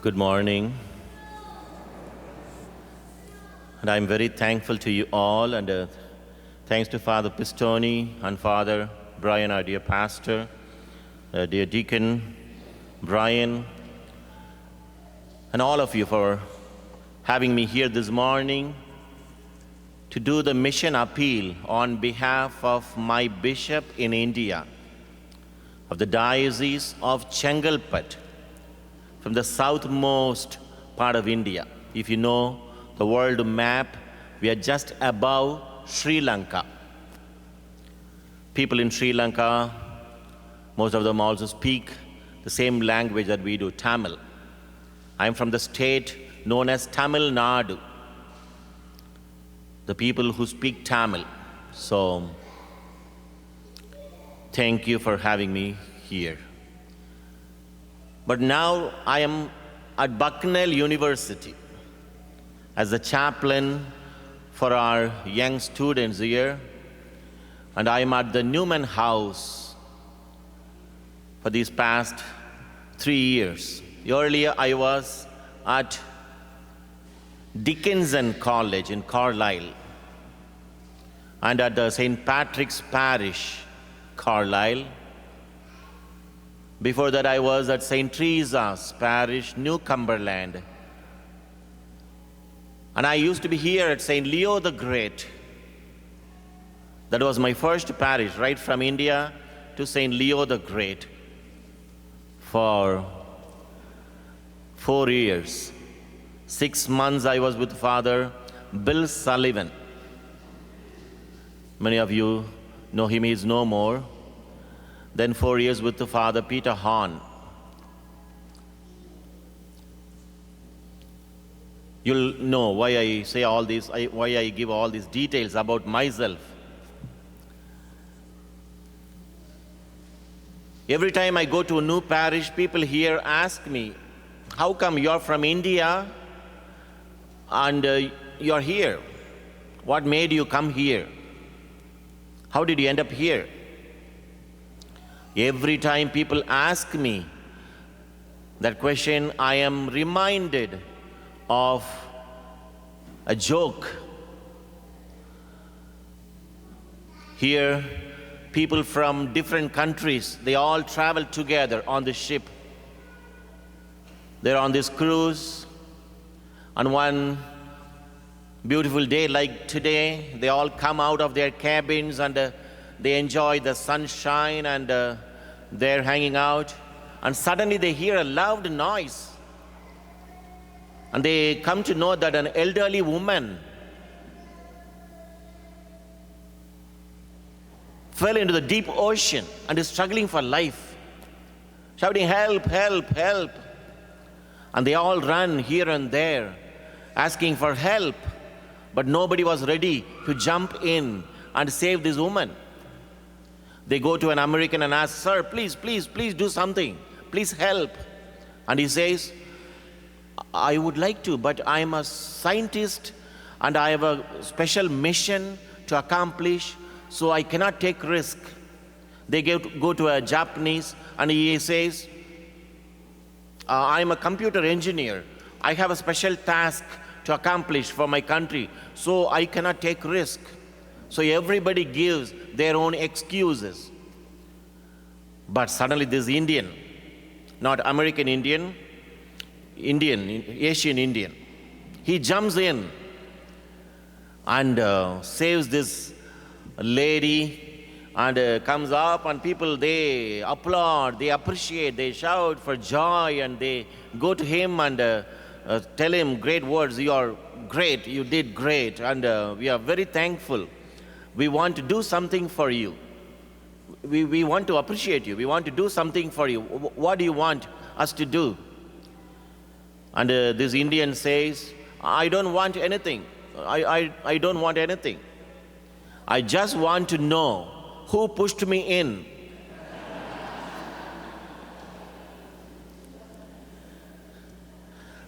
Good morning. And I'm very thankful to you all, and thanks to Father Pistoni and Father Brian, our dear pastor, dear Deacon, Brian, and all of you for having me here this morning to do the mission appeal on behalf of my bishop in India, of the Diocese of Chengalpet, from the southmost part of India. If you know the world map, we are just above Sri Lanka. People in Sri Lanka, most of them also speak the same language that we do, Tamil. I'm from the state known as Tamil Nadu, the people who speak Tamil. So, thank you for having me here. But now I am at Bucknell University as a chaplain for our young students here, and I am at the Newman House for these past 3 years. Earlier I was at Dickinson College in Carlisle and at the St. Patrick's Parish, Carlisle. Before that, I was at St. Teresa's Parish, New Cumberland. And I used to be here at St. Leo the Great. That was my first parish, right from India to St. Leo the Great for 4 years. 6 months I was with Father Bill Sullivan. Many of you know him, he is no more. Then 4 years with the Father Peter Hahn. You'll know why I say all this, why I give all these details about myself. Every time I go to a new parish, people here ask me, how come you're from India and you're here? What made you come here? How did you end up here? Every time people ask me that question, I am reminded of a joke. Here, people from different countries, they all travel together on the ship. They're on this cruise. On one beautiful day like today, they all come out of their cabins and they enjoy the sunshine and they're hanging out. And suddenly they hear a loud noise. And they come to know that an elderly woman fell into the deep ocean and is struggling for life, shouting, "Help, help, help." And they all run here and there, asking for help. But nobody was ready to jump in and save this woman. They go to an American and ask, "Sir, please, please, please do something. Please help." And he says, "I would like to, but I'm a scientist and I have a special mission to accomplish, so I cannot take risk." They go to a Japanese and he says, "I'm a computer engineer. I have a special task to accomplish for my country, so I cannot take risk." So everybody gives their own excuses. But suddenly this Indian, not American Indian, Asian Indian, he jumps in and saves this lady and comes up, and people, they applaud, they appreciate, they shout for joy, and they go to him and tell him great words. "You are great, you did great, and we are very thankful. We want to do something for you. We want to appreciate you. We want to do something for you. What do you want us to do?" And this Indian says, "I don't want anything. I don't want anything. I just want to know who pushed me in."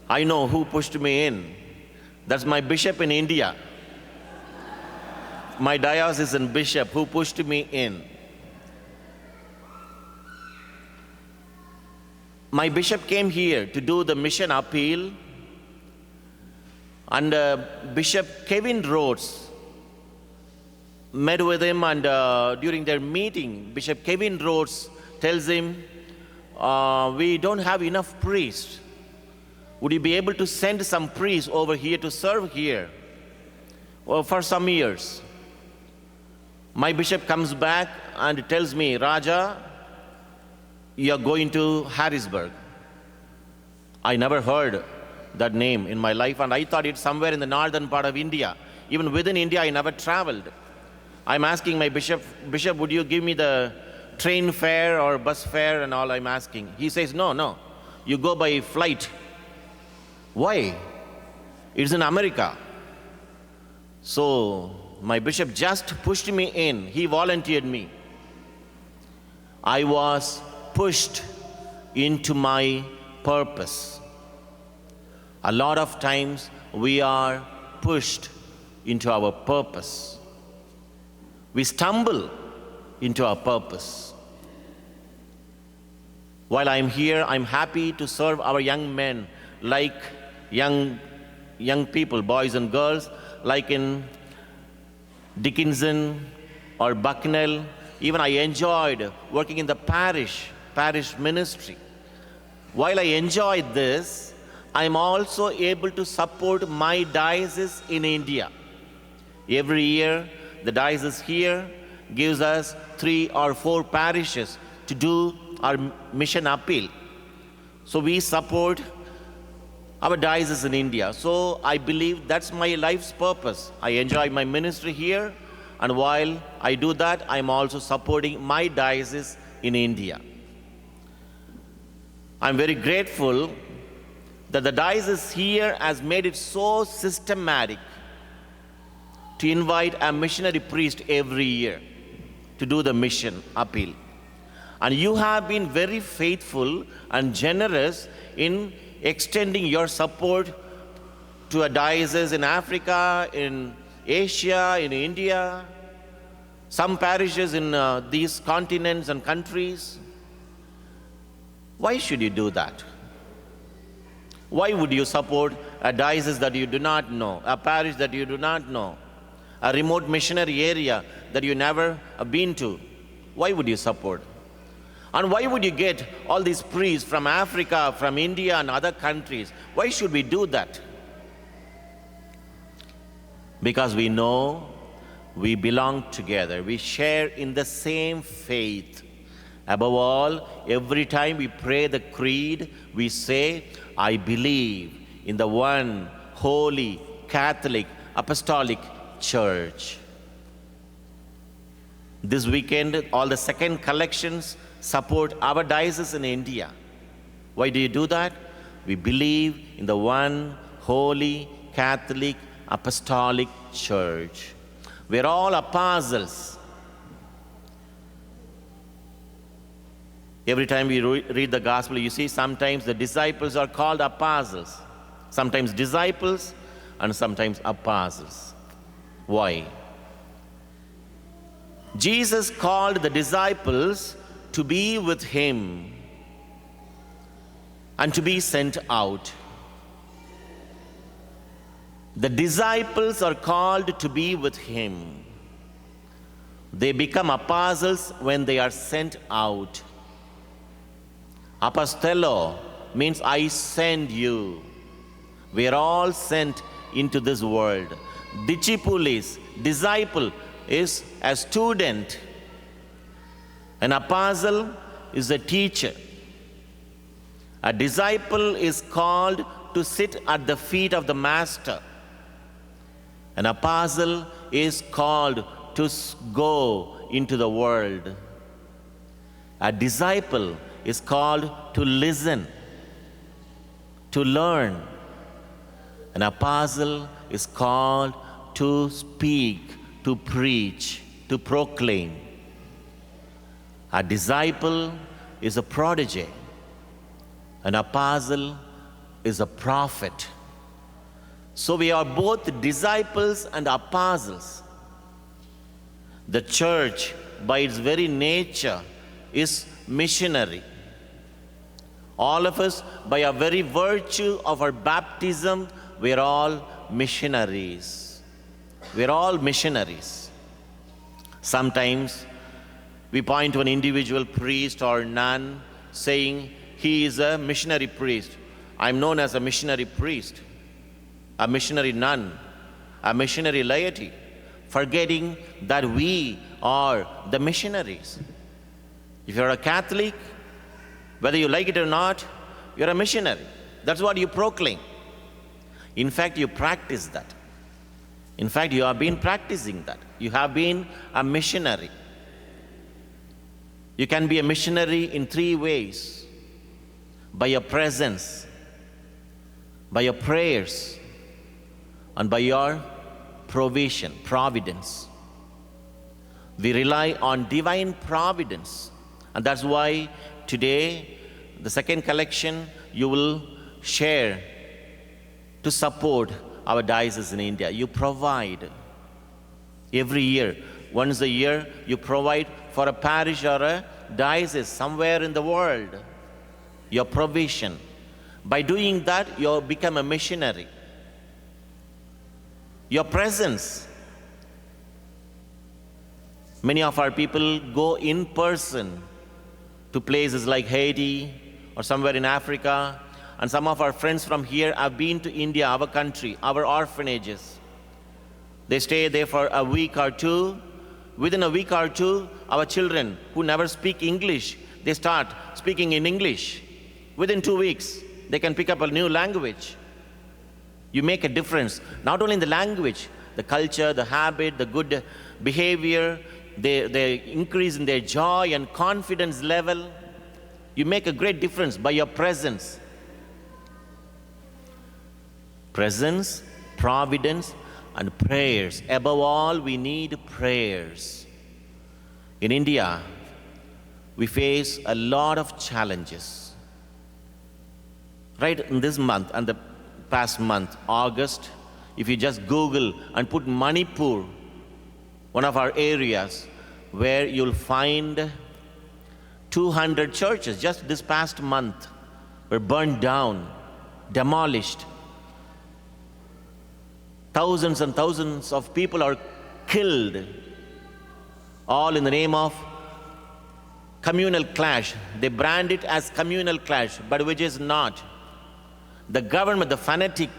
I know who pushed me in. That's my bishop in India. My diocesan bishop who pushed me in. My bishop came here to do the mission appeal, and Bishop Kevin Rhodes met with him, and during their meeting, Bishop Kevin Rhodes tells him, we don't have enough priests. Would you be able to send some priests over here to serve here for some years? My bishop comes back and tells me, Raja, you are going to Harrisburg. I never heard that name in my life, and I thought it's somewhere in the northern part of India. Even within India, I never traveled. I'm asking my bishop, would you give me the train fare or bus fare and all I'm asking? He says, no, you go by flight. Why? It's in America. So my bishop just pushed me in. He volunteered me. I was pushed into my purpose. A lot of times we are pushed into our purpose. We stumble into our purpose. While I'm here, I'm happy to serve our young men, like young people, boys and girls, like in Dickinson or Bucknell. Even I enjoyed working in the parish ministry. While I enjoyed this, I'm also able to support my diocese in India. Every year, the diocese here gives us 3 or 4 parishes to do our mission appeal. So we support our diocese in India. So I believe that's my life's purpose. I enjoy my ministry here, and while I do that, I'm also supporting my diocese in India. I'm very grateful that the diocese here has made it so systematic to invite a missionary priest every year to do the mission appeal. And you have been very faithful and generous in extending your support to a diocese in Africa, in Asia, in India, some parishes in these continents and countries. Why should you do that? Why would you support a diocese that you do not know, a parish that you do not know, a remote missionary area that you never have been to? Why would you support? And why would you get all these priests from Africa, from India and other countries? Why should we do that? Because we know we belong together. We share in the same faith. Above all, every time we pray the creed, we say, I believe in the one holy, Catholic, Apostolic Church. This weekend, all the second collections support our diocese in India. Why do you do that? We believe in the one holy, Catholic, Apostolic Church. We're all apostles. Every time we read the gospel, you see sometimes the disciples are called apostles. Sometimes disciples and sometimes apostles. Why? Jesus called the disciples to be with him and to be sent out. The disciples are called to be with him. They become apostles when they are sent out. Apostello means I send you. We are all sent into this world. Discipulis, disciple, is a student. An apostle is a teacher. A disciple is called to sit at the feet of the master. An apostle is called to go into the world. A disciple is called to listen, to learn. An apostle is called to speak, to preach, to proclaim. A disciple is a prodigy. An apostle is a prophet. So we are both disciples and apostles. The church, by its very nature, is missionary. All of us, by a very virtue of our baptism, we're all missionaries. We're all missionaries. Sometimes we point to an individual priest or nun saying he is a missionary priest. I'm known as a missionary priest, a missionary nun, a missionary laity, forgetting that we are the missionaries. If you're a Catholic, whether you like it or not, you're a missionary. That's what you proclaim. In fact, you practice that. In fact, you have been practicing that. You have been a missionary. You can be a missionary in 3 ways: by your presence, by your prayers, and by your providence. We rely on divine providence. And that's why today, the second collection, you will share to support our diocese in India. You provide every year. Once a year, you provide for a parish or a diocese somewhere in the world. Your provision. By doing that, you become a missionary. Your presence. Many of our people go in person to places like Haiti or somewhere in Africa. And some of our friends from here have been to India, our country, our orphanages. They stay there for a week or two. Within a week or two, our children who never speak English, they start speaking in English. Within 2 weeks, they can pick up a new language. You make a difference, not only in the language, the culture, the habit, the good behavior, they increase in their joy and confidence level. You make a great difference by your presence. Presence, providence, and prayers. Above all, we need prayers. In India, we face a lot of challenges. Right in this month and the past month, August, if you just Google and put Manipur, one of our areas, where you'll find 200 churches just this past month were burned down, demolished. Thousands and thousands of people are killed, all in the name of communal clash. They brand it as communal clash, but which is not. The government, the fanatic,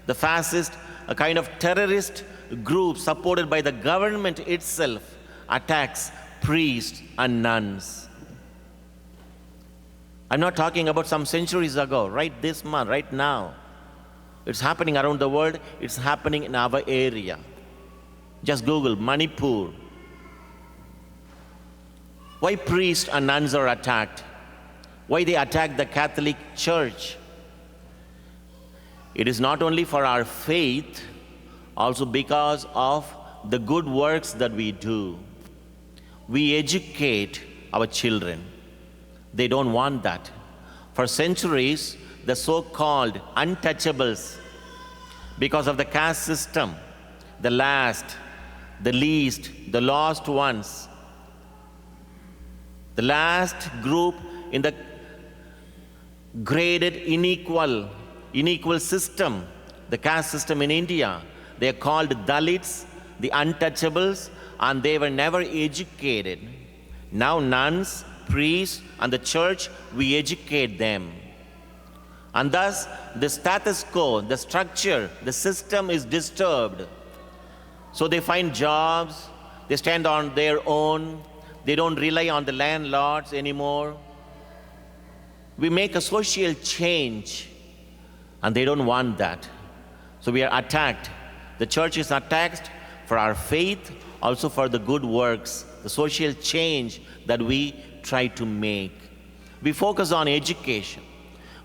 the fascist, a kind of terrorist group supported by the government itself attacks priests and nuns. I'm not talking about some centuries ago, right this month, right now. It's happening around the world. It's happening in our area. Just Google Manipur. Why priests and nuns are attacked? Why they attack the Catholic Church? It is not only for our faith, also because of the good works that we do. We educate our children. They don't want that. For centuries, the so-called untouchables, because of the caste system, the last, the least, the lost ones, the last group in the graded unequal system, the caste system in India, they are called Dalits, the untouchables, and they were never educated. Now nuns, priests, and the church, we educate them. And thus, the status quo, the structure, the system is disturbed. So they find jobs, they stand on their own, they don't rely on the landlords anymore. We make a social change, and they don't want that. So we are attacked. The church is attacked for our faith, also for the good works, the social change that we try to make. We focus on education.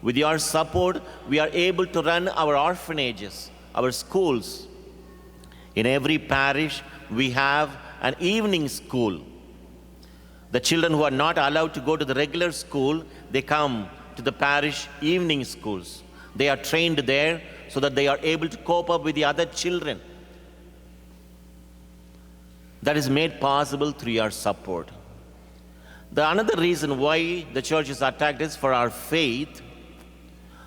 With your support, we are able to run our orphanages, our schools. In every parish, we have an evening school. The children who are not allowed to go to the regular school, they come to the parish evening schools. They are trained there so that they are able to cope up with the other children. That is made possible through your support. The another reason why the church is attacked is for our faith.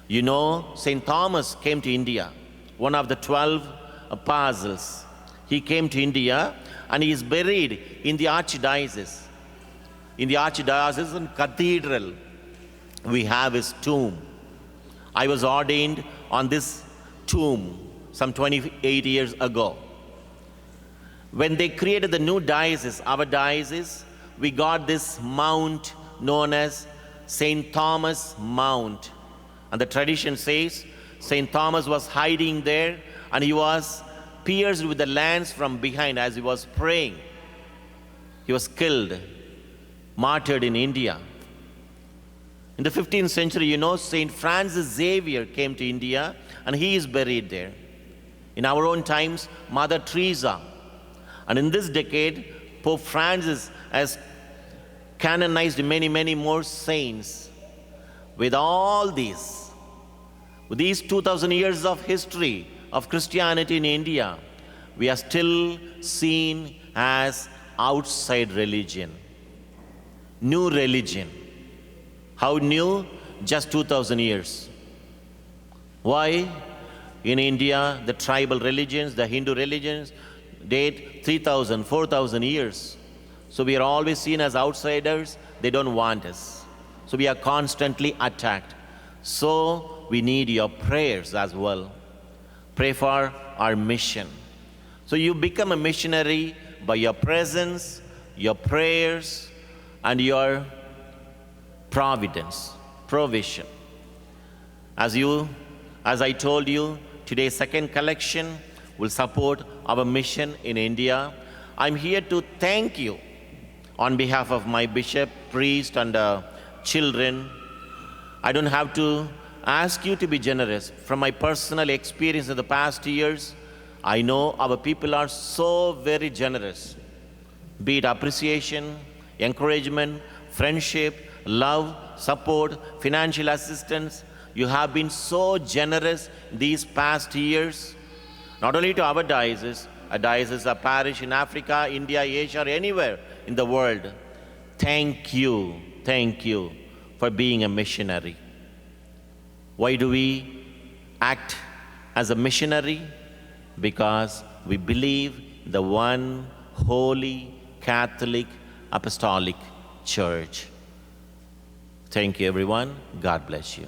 You know, St. Thomas came to India, one of the 12 apostles. He came to India and he is buried in the archdiocese. In the archdiocesan cathedral, we have his tomb. I was ordained on this tomb some 28 years ago. When they created the new diocese, our diocese, we got this mount known as St. Thomas Mount. And the tradition says St. Thomas was hiding there and he was pierced with the lance from behind as he was praying. He was killed, martyred in India. In the 15th century, you know, St. Francis Xavier came to India and he is buried there. In our own times, Mother Teresa. And in this decade, Pope Francis has canonized many, many more saints. With all these, with these 2,000 years of history of Christianity in India, we are still seen as outside religion, new religion. How new? Just 2,000 years. Why? In India, the tribal religions, the Hindu religions, date 3,000, 4,000 years. So we are always seen as outsiders. They don't want us. So we are constantly attacked. So we need your prayers as well. Pray for our mission. So you become a missionary by your presence, your prayers, and your providence, provision. As I told you, today's second collection will support our mission in India. I'm here to thank you on behalf of my bishop, priest, and children. I don't have to ask you to be generous. From my personal experience in the past years, I know our people are so very generous. Be it appreciation, encouragement, friendship, love, support, financial assistance. You have been so generous these past years, not only to our diocese, a diocese, a parish in Africa, India, Asia, or anywhere in the world. Thank you for being a missionary. Why do we act as a missionary? Because we believe the one holy Catholic Apostolic Church. Thank you, everyone. God bless you.